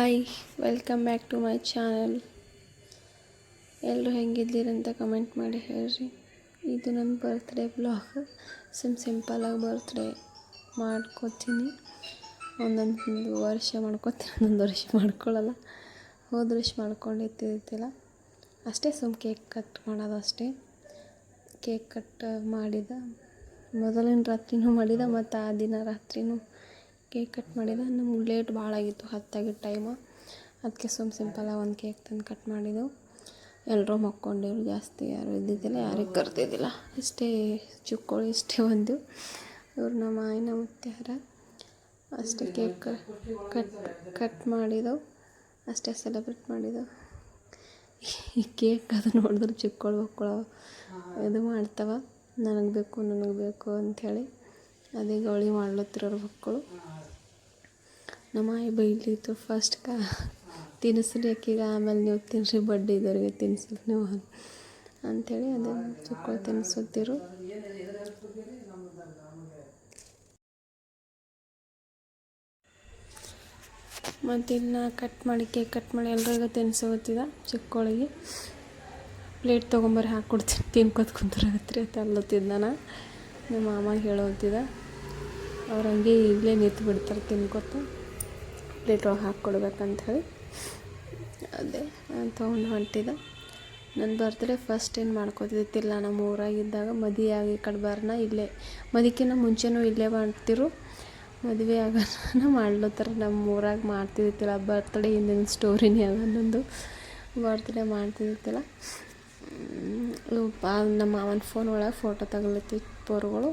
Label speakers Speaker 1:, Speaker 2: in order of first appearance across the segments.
Speaker 1: Hi, welcome back to my channel. ಎಲ್ಲರೂ ಹೆಂಗಿದ್ದೀರಂತ comment ಮಾಡಿ ಹೇಳ್ರಿ. ಇದು ನನ್ನ ಬರ್ತ್ಡೇ ಬ್ಲಾಗ್. ಸಿಂಪಲಾಗಿ ಬರ್ತ್ಡೇ ಮಾಡ್ಕೋತೀನಿ. ಒಂದೊಂದು ವರ್ಷ ಮಾಡ್ಕೋತೀನಿ, ಒಂದೊಂದು ವರ್ಷ ಮಾಡ್ಕೊಳ್ಳಲ್ಲ. ಹೋದ ವರ್ಷ ಮಾಡ್ಕೊಂಡಿದ್ದಿಲ್ಲ ಅಷ್ಟೇ. ಕೇಕ್ ಕಟ್ ಮಾಡೋದು ಅಷ್ಟೇ. ಕೇಕ್ ಕಟ್ ಮಾಡಿದ ಮೊದಲಿನ ರಾತ್ರಿನೂ ಮಾಡಿದ, ಮತ್ತು ಆ ದಿನ ರಾತ್ರಿನೂ ಕೇಕ್ ಕಟ್ ಮಾಡಿದ. ನಮ್ಗೆ ಲೇಟ್ ಭಾಳ ಆಗಿತ್ತು, 10 ಆಗಿತ್ತು ಟೈಮು. ಅದಕ್ಕೆ ಸಿಂಪಲಾಗಿ ಒಂದು ಕೇಕ್ ತಂದು ಕಟ್ ಮಾಡಿದೆವು. ಎಲ್ಲರೂ ಮಕ್ಕೊಂಡಿರು, ಜಾಸ್ತಿ ಯಾರು ಇದ್ದಿದ್ದಿಲ್ಲ, ಯಾರಿಗೆ ಕರ್ತಿದ್ದಿಲ್ಲ. ಇಷ್ಟೇ ಚುಕ್ಕೋಳು, ಇಷ್ಟೇ ಒಂದು. ಇವ್ರು ನಮ್ಮ ಆಯ್ನ ಮುತ್ಯಾರ. ಅಷ್ಟೇ ಕೇಕ್ ಕಟ್ ಮಾಡಿದೆವು, ಅಷ್ಟೇ ಸೆಲೆಬ್ರೇಟ್ ಮಾಡಿದೆವು. ಈ ಕೇಕ್ ಅದು ನೋಡಿದ್ರೆ ಚಿಕ್ಕೋಳು ಮಕ್ಕಳು ಇದು ಮಾಡ್ತಾವ, ನನಗೆ ಬೇಕು ಅಂಥೇಳಿ. ಅದೇ ಗೌಳಿ ಮಾಡ್ಲತ್ತಿರೋರು ಮಕ್ಕಳು. ನಮ್ಮ ಆಯಿ ಬೈಲಿತ್ತು ಫಸ್ಟ್ ತಿನ್ನಿಸ್ರಿ ಅಕ್ಕಿಗೆ, ಆಮೇಲೆ ನೀವು ತಿನ್ನಿಸಿ ಬಡ್ಡಿ ಇದ್ದವ್ರಿಗೆ ತಿನ್ನಿಸ್ರಿ ನೀವು ಅಂಥೇಳಿ ಅದೇ ಚಿಕ್ಕೋಳು ತಿನ್ನಿಸುತ್ತಿರು. ಮತ್ತು ಇನ್ನು ಕೇಕ್ ಕಟ್ ಮಾಡಿ ಎಲ್ರಿಗೂ ತಿನ್ನಿಸೋತ್ತಿದ್ದ. ಚಿಕ್ಕೋಳಿಗೆ ಪ್ಲೇಟ್ ತೊಗೊಂಬರಿ ಹಾಕ್ಕೊಡ್ತೀನಿ, ತಿನ್ಕೋತ ಕುಂತ್ರಾಗತ್ರಿ ಅಂತ ಅಲ್ಲತ್ತಿದ್ದ. ನಮ್ಮ ಮಾಮ ಹೇಳೋತ್ತಿದ್ದ. ಅವ್ರು ಹಂಗೆ ಈಗಲೇ ನಿಂತು ಬಿಡ್ತಾರೆ ತಿನ್ಕೋತ, ಪ್ಲೇಟ್ ಒಳಗೆ ಹಾಕ್ಕೊಡ್ಬೇಕಂತ ಹೇಳಿ. ಅದೇ ನಾನು ತೊಗೊಂಡು ಹೊಂಟಿದ್ದೆ. ನನ್ನ ಬರ್ತ್ಡೇ ಫಸ್ಟ್ ಏನು ಮಾಡ್ಕೋತಿದ್ದಿಲ್ಲ. ನಮ್ಮ ಊರಾಗಿದ್ದಾಗ ಮದುವೆ ಆಗಿ ಕಡ್ಬಾರ್ನ ಇಲ್ಲೇ, ಮದುವೆಕಿನ್ನ ಮುಂಚೆನೂ ಇಲ್ಲೇ ಮಾಡ್ತಿರು. ಮದುವೆ ಆಗೋಣ ಮಾಡ್ಲತ್ತರ. ನಮ್ಮ ಊರಾಗ ಮಾಡ್ತಿದ್ದಿಲ್ಲ ಬರ್ತ್ಡೇ. ಹಿಂದಿನ ಸ್ಟೋರಿನೇ ಅದ ನನ್ನದು. ಬರ್ತ್ಡೇ ಮಾಡ್ತಿದ್ದಿಲ್ಲ. ನಮ್ಮ ಮಾವನ ಫೋನ್ ಒಳಗೆ ಫೋಟೋ ತಗೊಳತ್ತಿತ್ತು ಪೋರ್ಗಳು.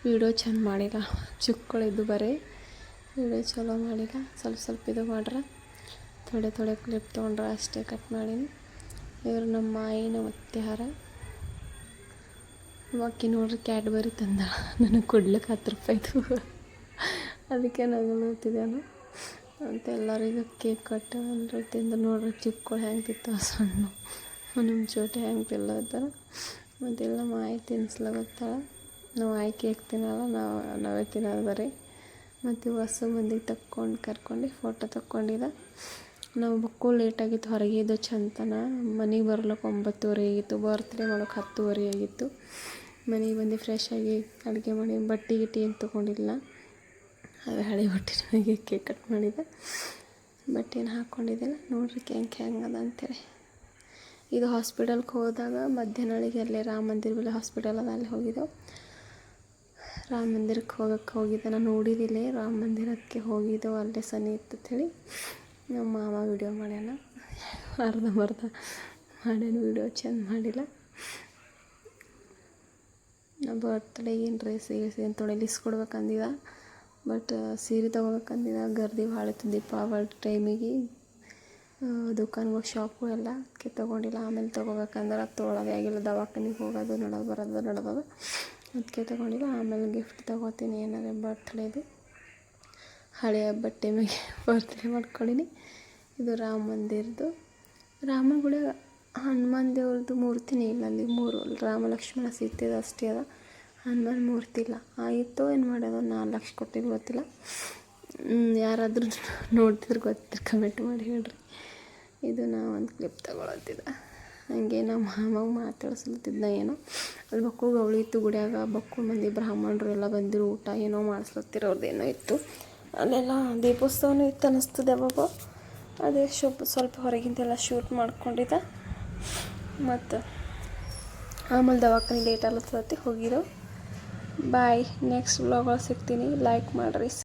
Speaker 1: ವೀಡಿಯೋ ಚೆಂದ ಮಾಡಿಲ್ಲ, ಚಿಕ್ಕಳಿದ್ದು ಬರೀ ವೀಡಿಯೋ ಚಲೋ ಮಾಡಿಲ್ಲ. ಸ್ವಲ್ಪ ಇದು ಮಾಡ್ರೆ, ಥೋಡೆ ಕ್ಲಿಪ್ ತೊಗೊಂಡ್ರೆ ಅಷ್ಟೇ ಕಟ್ ಮಾಡೀನಿ. ಇವರು ನಮ್ಮ ಆಯಿನ ಮುತ್ಯಾರ. ಅಕ್ಕಿ ನೋಡ್ರಿ ಕ್ಯಾಡ್ಬರಿ ತಂದ ನನಗೆ ಕೊಡ್ಲಿಕ್ಕೆ 10 ರೂಪಾಯಿದು. ಅದಕ್ಕೆ ನಗಲತ್ತಿದ್ದೇನು ಅಂತ ಎಲ್ಲರಿಗೂ ಕೇಕ್ ಕಟ್ಟು ಅಂದ್ರೆ ತಿಂದು ನೋಡ್ರಿ. ಚಿಕ್ಕಳು ಹೆಂಗೆ ತಿಂತಾವ, ಸಣ್ಣ ನಮ್ಮ ಚೋಟೆ ಹೆಂಗೆ ತಿಲ್ಲತ್ತಾರ. ಮತ್ತು ನಮ್ಮ ಆಯಿ ತಿನ್ನಿಸ್ಲಾಗತ್ತಾಳ. ನಾವು ಆಯಿ ಕೇಕ್ ತಿನ್ನಲ್ಲ, ನಾವೇ ತಿನ್ನೋದು ಬರೀ. ಮತ್ತು ಹೊಸ ಮಂದಿಗೆ ಕರ್ಕೊಂಡು ಫೋಟೋ ತಕ್ಕೊಂಡಿದ್ದ. ನಾವು ಬಕ್ಕೂ ಲೇಟಾಗಿತ್ತು, ಹೊರಗೆ ಇದ್ದು ಚಂತನ. ಮನೆಗೆ ಬರ್ಲಿಕ್ಕೆ 9:30 ಆಗಿತ್ತು, ಬರ್ತ್ಡೇ ಮಾಡೋಕೆ 10:30 ಆಗಿತ್ತು. ಮನೆಗೆ ಬಂದು ಫ್ರೆಶ್ ಆಗಿ ಅಡುಗೆ ಮಾಡಿ ಬಟ್ಟೆ ಏನು ತೊಗೊಂಡಿಲ್ಲ. ಅದು ಹಳೆ ಬಟ್ಟೆ ಮೇಲೆ ಕೇಕ್ ಕಟ್ ಮಾಡಿದ್ದೆ. ಬಟ್ಟೆನ ಹಾಕ್ಕೊಂಡಿದ್ದಿಲ್ಲ. ನೋಡ್ರಿ ಹೆಂಗದ ಅಂತೇಳಿ. ಇದು ಹಾಸ್ಪಿಟಲ್ಗೆ ಹೋದಾಗ ಮಧ್ಯಾಹ್ನಳಿಗೆ ಅಲ್ಲೇ ರಾಮ ಮಂದಿರ ಬಳಿ ಹಾಸ್ಪಿಟಲ್ ಅದ, ಅಲ್ಲಿ ಹೋಗಿದ್ದೆವು. ರಾಮ ಮಂದಿರಕ್ಕೆ ಹೋಗಿದ್ದೆ. ನಾನು ನೋಡಿದ್ದಿಲ್ಲ ರಾಮ ಮಂದಿರಕ್ಕೆ ಹೋಗಿದ್ದೆವು, ಅಲ್ಲೇ ಸನಿ ಇತ್ತು ಹೇಳಿ. ನಮ್ಮ ಮಾಮ ವಿಡಿಯೋ ಮಾಡ್ಯಾನ, ಅರ್ಧಂಬರ್ಧ ಮಾಡ್ಯಾನ ವಿಡಿಯೋ, ಚೆಂದ ಮಾಡಿಲ್ಲ. ಬರ್ತ್ಡೇ ಏನು ಡ್ರೆಸ್ ಏನು ತೊಳೆ ಲಿಸ್ಟ್ ಕೊಡ್ಬೇಕಂದಿದ, ಬಟ್ ಸೀರೆ ತೊಗೋಬೇಕಂದಿದ. ಗರ್ದಿ ಭಾಳ ಇತ್ತು ದೀಪಾವಳಿ ಟೈಮಿಗೆ. ದುಕಾನ್ಗಳು ಶಾಪು ಎಲ್ಲ ಅದಕ್ಕೆ ತೊಗೊಂಡಿಲ್ಲ. ಆಮೇಲೆ ತೊಗೋಬೇಕಂದ್ರೆ ಅದು ತೊಗೊಳೋದೇ ಆಗಿಲ್ಲ. ದವಾಖಾನಿಗೆ ಹೋಗೋದು ನಡೆದದ ಅದಕ್ಕೆ ತೊಗೊಂಡಿಲ್ಲ. ಆಮೇಲೆ ಗಿಫ್ಟ್ ತೊಗೋತೀನಿ ಏನಾರ ಬರ್ತ್ಡೇದು. ಹಳೆಯ ಬಟ್ಟೆ ಮೇಲೆ ಬರ್ತ್ಡೇ ಮಾಡ್ಕೊಂಡಿನಿ. ಇದು ರಾಮ ಮಂದಿರದ್ದು. ರಾಮನ ಗುಡಿ ಹನುಮಾನ್ ದೇವ್ರದ್ದು ಮೂರ್ತಿನೇ ಇಲ್ಲ ಅಲ್ಲಿ. 3 ರಾಮ ಲಕ್ಷ್ಮಣ ಸೀತೆದು ಅಷ್ಟೇ ಅದ, ಹನುಮಾನ್ ಮೂರ್ತಿ ಇಲ್ಲ. ಆಯಿತು ಏನು ಮಾಡೋದು, 4 ಲಕ್ಷ ಕೊಟ್ಟಿದ್ದು ಗೊತ್ತಿಲ್ಲ. ಯಾರಾದರೂ ನೋಡ್ತಿದ್ರೆ ಗೊತ್ತಿದ್ರೆ ಕಮೆಂಟ್ ಮಾಡಿ ಹೇಳ್ರಿ. ಇದು ನಾವು ಒಂದು ಕ್ಲಿಪ್ ತಗೊಳತ್ತಿದ್ದ. ಹಂಗೆ ನಮ್ಮ ಮಾಮಾಗ ಮಾತಾಡ್ಸ್ಲತ್ತಿದ್ದ. ಏನೋ ಅಲ್ಲಿ ಬಕ್ಕುಳು ಗೌಳಿ ಇತ್ತು ಗುಡಿಯಾಗ. ಬಕ್ಕುಳು ಮಂದಿ ಬ್ರಾಹ್ಮಣರು ಎಲ್ಲ ಬಂದಿರು, ಊಟ ಏನೋ ಮಾಡಿಸ್ಲತ್ತಿರೋ ಅವ್ರದ್ದೇನೋ ಇತ್ತು. ಅಲ್ಲೆಲ್ಲ ದೀಪೋತ್ಸವನೂ ಇತ್ತು ಅನ್ನಿಸ್ತದೆ ಅವಾಗ. ಅದೇ ಸ್ವಲ್ಪ ಹೊರಗಿಂದೆಲ್ಲ ಶೂಟ್ ಮಾಡ್ಕೊಂಡಿದ್ದ. ಮತ್ತು ಆಮೇಲೆ ದವಾಖಾನೆ ಲೇಟ್ ಆಗ್ಲತ್ತತಿ ಹೋಗಿದ್ದೆವು. ಬಾಯ್, ನೆಕ್ಸ್ಟ್ ವ್ಲಾಗ್ ಸಿಗ್ತೀನಿ. ಲೈಕ್ ಮಾಡಿರಿ.